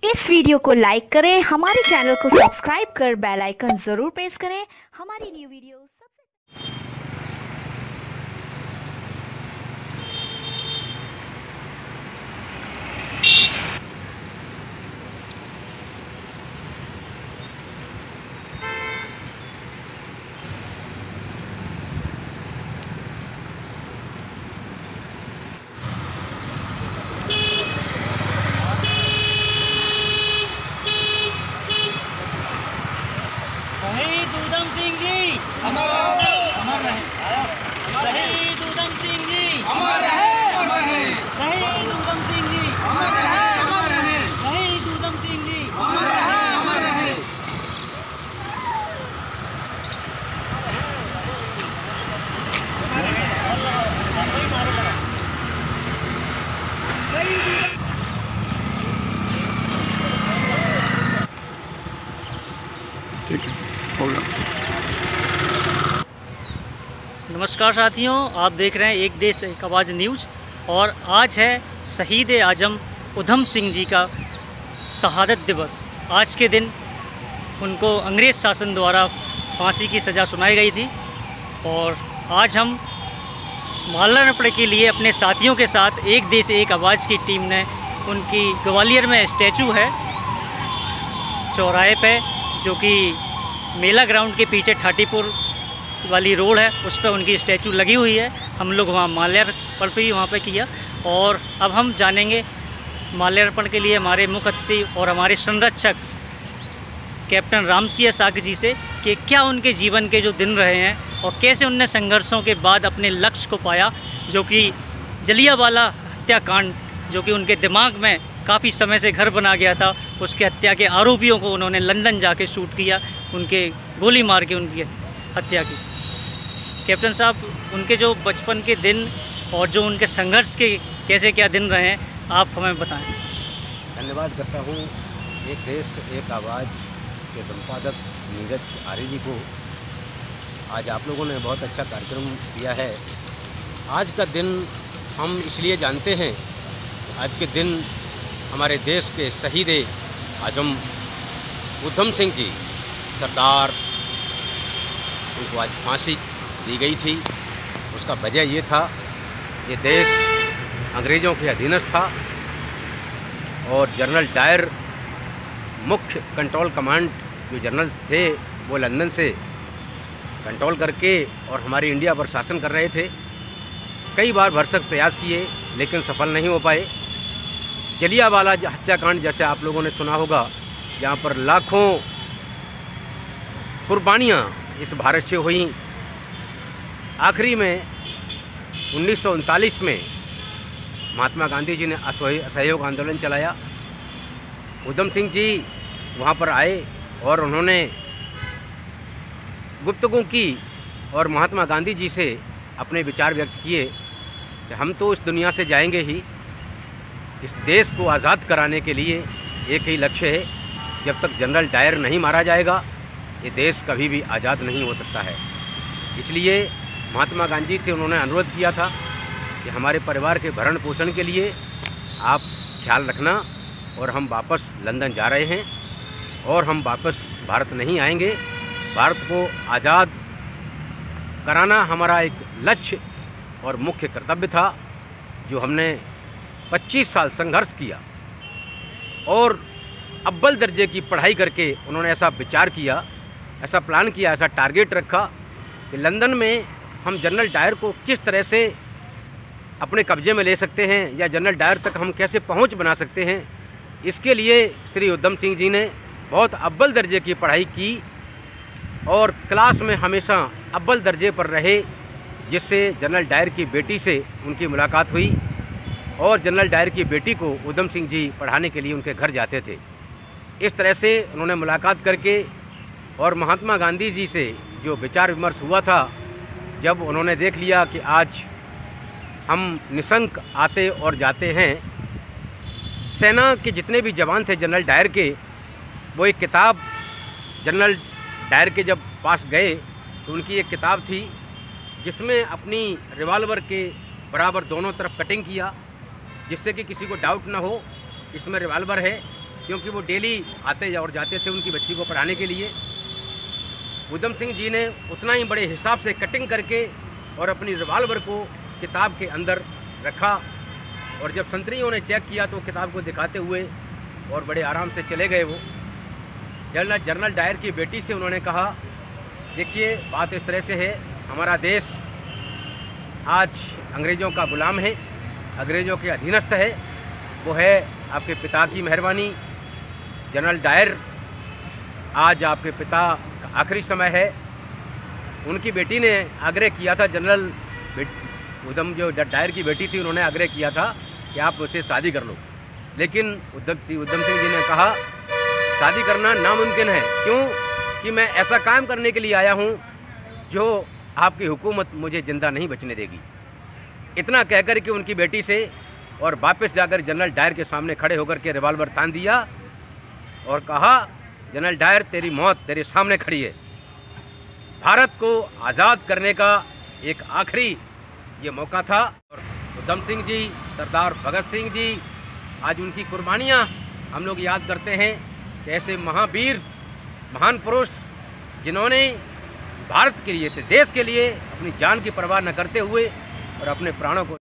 इस वीडियो को लाइक करें, हमारे चैनल को सब्सक्राइब कर बेल आइकन जरूर प्रेस करें हमारी न्यू वीडियो शहीद उधम सिंह जी अमर रहे। शहीद उधम सिंह जी अमर रहे। शहीद उधम सिंह जी अमर रहे। शहीद उधम सिंह जी अमर रहे। ठीक है, हो गया। नमस्कार साथियों, आप देख रहे हैं एक देश एक आवाज़ न्यूज़ और आज है शहीद आजम उधम सिंह जी का शहादत दिवस। आज के दिन उनको अंग्रेज़ शासन द्वारा फांसी की सज़ा सुनाई गई थी और आज हम माल्यार्पण के लिए अपने साथियों के साथ एक देश एक आवाज़ की टीम ने उनकी ग्वालियर में स्टैचू है चौराहे पे, जो कि मेला ग्राउंड के पीछे ठाटीपुर वाली रोड है, उस पर उनकी स्टैचू लगी हुई है। हम लोग वहाँ माल्यार्पण भी वहाँ पे किया और अब हम जानेंगे माल्यार्पण के लिए हमारे मुख्य अतिथि और हमारे संरक्षक कैप्टन रामसिंह साग जी से कि क्या उनके जीवन के जो दिन रहे हैं और कैसे उनने संघर्षों के बाद अपने लक्ष्य को पाया, जो कि जलियांवाला हत्याकांड जो कि उनके दिमाग में काफ़ी समय से घर बना गया था, उसके हत्या के आरोपियों को उन्होंने लंदन जाके शूट किया, उनके गोली मार के उनकी हत्या की। कैप्टन साहब, उनके जो बचपन के दिन और जो उनके संघर्ष के कैसे क्या दिन रहे हैं, आप हमें बताएं। धन्यवाद करता हूँ एक देश एक आवाज़ के संपादक नीरज आर्य जी को। आज आप लोगों ने बहुत अच्छा कार्यक्रम किया है। आज का दिन हम इसलिए जानते हैं, आज के दिन हमारे देश के शहीद आजम उधम सिंह जी सरदार, उनको आज फांसी दी गई थी। उसका वजह ये था, ये देश अंग्रेज़ों के अधीनस्थ था और जनरल डायर मुख्य कंट्रोल कमांड जो जनरल थे वो लंदन से कंट्रोल करके और हमारी इंडिया पर शासन कर रहे थे। कई बार भरसक प्रयास किए लेकिन सफल नहीं हो पाए। जलियांवाला हत्याकांड जैसे आप लोगों ने सुना होगा, जहाँ पर लाखों कुर्बानियाँ इस भारत से हुई। आखिरी में 1939 में महात्मा गांधी जी ने असहयोग आंदोलन चलाया। उधम सिंह जी वहाँ पर आए और उन्होंने गुफ्तगू की और महात्मा गांधी जी से अपने विचार व्यक्त किए कि हम तो इस दुनिया से जाएंगे ही, इस देश को आज़ाद कराने के लिए एक ही लक्ष्य है, जब तक जनरल डायर नहीं मारा जाएगा ये देश कभी भी आज़ाद नहीं हो सकता है। इसलिए महात्मा गांधी से उन्होंने अनुरोध किया था कि हमारे परिवार के भरण पोषण के लिए आप ख्याल रखना, और हम वापस लंदन जा रहे हैं और हम वापस भारत नहीं आएंगे। भारत को आज़ाद कराना हमारा एक लक्ष्य और मुख्य कर्तव्य था, जो हमने 25 साल संघर्ष किया और अव्वल दर्जे की पढ़ाई करके उन्होंने ऐसा विचार किया, ऐसा प्लान किया, ऐसा टारगेट रखा कि लंदन में हम जनरल डायर को किस तरह से अपने कब्जे में ले सकते हैं या जनरल डायर तक हम कैसे पहुंच बना सकते हैं। इसके लिए श्री उधम सिंह जी ने बहुत अव्वल दर्जे की पढ़ाई की और क्लास में हमेशा अव्वल दर्जे पर रहे, जिससे जनरल डायर की बेटी से उनकी मुलाकात हुई और जनरल डायर की बेटी को उधम सिंह जी पढ़ाने के लिए उनके घर जाते थे। इस तरह से उन्होंने मुलाकात करके और महात्मा गांधी जी से जो विचार विमर्श हुआ था, जब उन्होंने देख लिया कि आज हम निशंक आते और जाते हैं, सेना के जितने भी जवान थे जनरल डायर के, वो एक किताब जनरल डायर के जब पास गए तो उनकी एक किताब थी जिसमें अपनी रिवॉल्वर के बराबर दोनों तरफ कटिंग किया, जिससे कि किसी को डाउट ना हो इसमें रिवॉल्वर है। क्योंकि वो डेली आते और जाते थे उनकी बच्ची को पढ़ाने के लिए। उधम सिंह जी ने उतना ही बड़े हिसाब से कटिंग करके और अपनी रिवाल्वर को किताब के अंदर रखा, और जब संतरियों ने चेक किया तो किताब को दिखाते हुए और बड़े आराम से चले गए। वो जनरल डायर की बेटी से उन्होंने कहा, देखिए बात इस तरह से है, हमारा देश आज अंग्रेज़ों का गुलाम है, अंग्रेज़ों के अधीनस्थ है, वो है आपके पिता की मेहरबानी। जनरल डायर, आज आपके पिता का आखिरी समय है। उनकी बेटी ने आग्रह किया था, जनरल उधम जो डायर की बेटी थी, उन्होंने आग्रह किया था कि आप मुझसे शादी कर लो, लेकिन उधम सिंह जी ने कहा शादी करना नामुमकिन है। क्यों? कि मैं ऐसा काम करने के लिए आया हूँ जो आपकी हुकूमत मुझे ज़िंदा नहीं बचने देगी। इतना कहकर के उनकी बेटी से और वापस जाकर जनरल डायर के सामने खड़े होकर के रिवाल्वर तान दिया और कहा, जनरल डायर तेरी मौत तेरे सामने खड़ी है। भारत को आज़ाद करने का एक आखिरी ये मौका था। और उधम सिंह जी, सरदार भगत सिंह जी, आज उनकी कुर्बानियाँ हम लोग याद करते हैं कि ऐसे महावीर, महान पुरुष जिन्होंने भारत के लिए, देश के लिए अपनी जान की परवाह न करते हुए और अपने प्राणों को